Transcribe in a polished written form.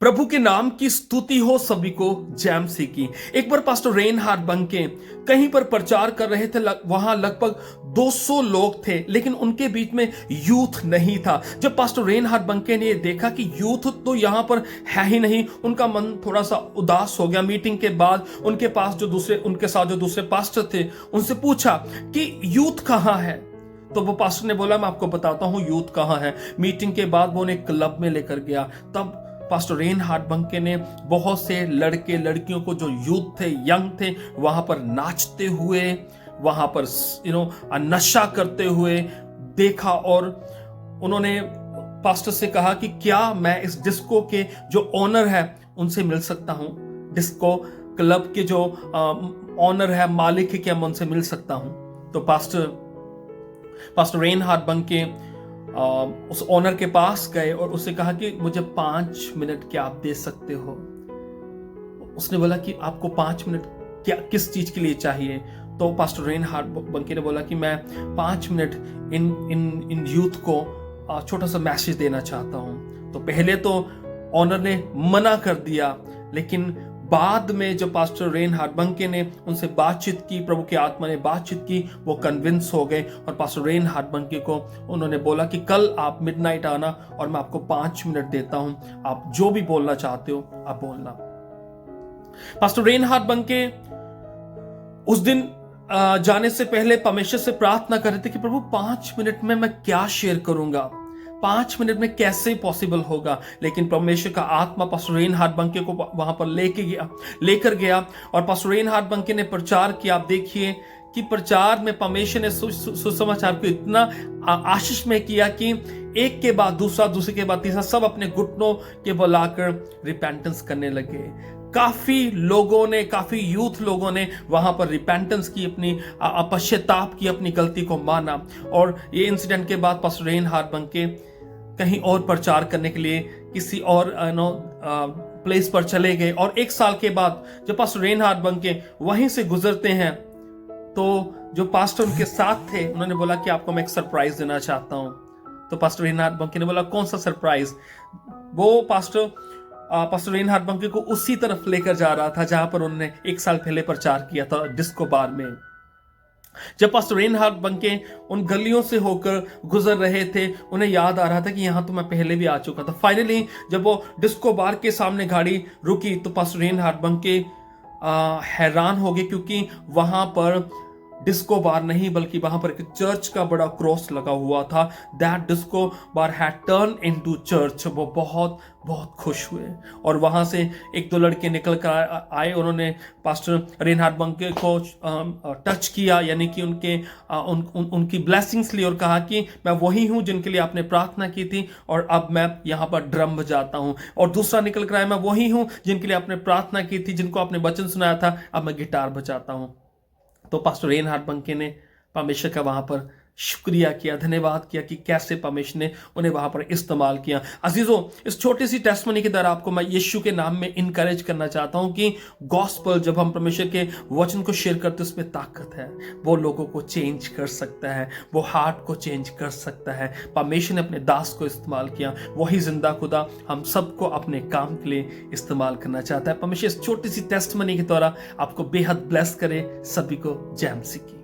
प्रभु के नाम की स्तुति हो सभी को। जैमसी की एक बार पास्टर रेनहार्ड बंके कहीं पर प्रचार कर रहे थे। वहां लगभग 200 लोग थे, लेकिन उनके बीच में यूथ नहीं था। जब पास्टर रेनहार्ड बंके ने देखा कि यूथ तो यहां पर है ही नहीं, उनका मन थोड़ा सा उदास हो गया। मीटिंग के बाद उनके साथ जो दूसरे पास्टर थे, उनसे पूछा कि यूथ कहां है। तो वो पास्टर ने बोला, मैं आपको बताता हूं यूथ कहां है। मीटिंग के बाद वो उन्हें क्लब में लेकर गया। तब पास्टर रेनहार्ड बंके ने बहुत से लड़के लड़कियों को, जो यूथ थे, यंग थे, वहां पर नाचते हुए, वहां पर नशा करते हुए देखा। और उन्होंने पास्टर से कहा कि क्या मैं इस डिस्को के जो ओनर है उनसे मिल सकता हूं, डिस्को क्लब के जो ओनर है, मालिक है, क्या मैं उनसे मिल सकता हूं। तो पास्टर रेनहार्ड बंके उस ओनर के पास गए और उससे कहा कि मुझे 5 मिनट क्या आप दे सकते हो। उसने बोला कि आपको 5 मिनट क्या, किस चीज के लिए चाहिए। तो पास्टर रेनहार्ड बंके ने बोला कि मैं 5 मिनट इन यूथ को छोटा सा मैसेज देना चाहता हूं। तो पहले तो ओनर ने मना कर दिया, लेकिन बाद में जब पास्टर रेनहार्ड बंके ने उनसे बातचीत की, प्रभु की आत्मा ने बातचीत की, वो कन्विंस हो गए और पास्टर रेनहार्ड बंके को उन्होंने बोला कि कल आप मिडनाइट आना और मैं आपको 5 मिनट देता हूं, आप जो भी बोलना चाहते हो आप बोलना। पास्टर रेनहार्ड बंके उस दिन जाने से पहले परमेश्वर से प्रार्थना कर रहे थे कि प्रभु 5 मिनट में मैं क्या शेयर करूंगा, 5 मिनट में कैसे पॉसिबल होगा। लेकिन परमेश्वर का आत्मा पास्टर रेनहार्ड बंके को वहां पर लेकर गया और पास्टर रेनहार्ड बंके ने प्रचार किया। आप देखिए कि प्रचार में परमेश्वर ने सुसमाचार को इतना आशीष में किया कि एक के बाद दूसरा, दूसरे के बाद तीसरा, सब अपने घुटनों के बुलाकर रिपेंटेंस करने लगे। काफी लोगों ने, काफी यूथ लोगों ने वहां पर रिपेंटेंस की, अपनी पश्चाताप की, अपनी गलती को माना। और ये इंसिडेंट के बाद पास्टर रेनहार्ड बंके कहीं और प्रचार करने के लिए किसी और प्लेस पर चले गए। और 1 साल के बाद जब पास्टर रेनहार्ड बंके वहीं से गुजरते हैं, तो जो पास्टर उनके साथ थे उन्होंने बोला कि आपको मैं एक सरप्राइज देना चाहता हूं। तो पास्टर रेनहार्ड बंके ने बोला, कौन सा सरप्राइज। वो पास्टर रेनहार्ड बंके को उसी तरफ लेकर जा रहा था जहां पर उन्होंने 1 साल पहले प्रचार किया था, डिस्को बार में। जब पास्टर रेनहार्ड बंके उन गलियों से होकर गुजर रहे थे, उन्हें याद आ रहा था कि यहां तो मैं पहले भी आ चुका था। फाइनली जब वो डिस्को बार के सामने गाड़ी रुकी तो पास्टर रेनहार्ड बंके हैरान हो गए, क्योंकि वहां पर डिस्को बार नहीं बल्कि वहां पर एक चर्च का बड़ा क्रॉस लगा हुआ था। That disco bar had turn into church. वो बहुत बहुत खुश हुए और वहां से 1-2 लड़के निकल कर आए। उन्होंने पास्टर रेनहार्ड बंके को टच किया, यानी कि उनकी ब्लेसिंग्स ली और कहा कि मैं वही हूं जिनके लिए आपने प्रार्थना की थी और अब मैं यहां पर ड्रम बजाता हूं। और दूसरा निकल कर आया, मैं वही हूं जिनके लिए आपने प्रार्थना की थी, जिनको आपने वचन सुनाया था, अब मैं गिटार बजाता हूं। तो पास्टर रेनहार्ड बंके ने परमेश्वर का वहां पर शुक्रिया किया, धन्यवाद किया कि कैसे परमेश्वर ने उन्हें वहां पर इस्तेमाल किया। अजीजों, इस छोटी सी टेस्टमनी के द्वारा आपको मैं यीशु के नाम में इनकरेज करना चाहता हूं कि गॉस्पल, जब हम परमेश्वर के वचन को शेयर करते हैं, उसमें ताकत है। वो लोगों को चेंज कर सकता है, वो हार्ट को चेंज कर सकता है। परमेश्वर ने अपने दास को इस्तेमाल किया, वही जिंदा खुदा हम सबको अपने काम के लिए इस्तेमाल करना चाहता है। परमेश्वर इस छोटी सी टेस्टमनी के द्वारा आपको बेहद ब्लेस करे। सभी को जय मसीह की।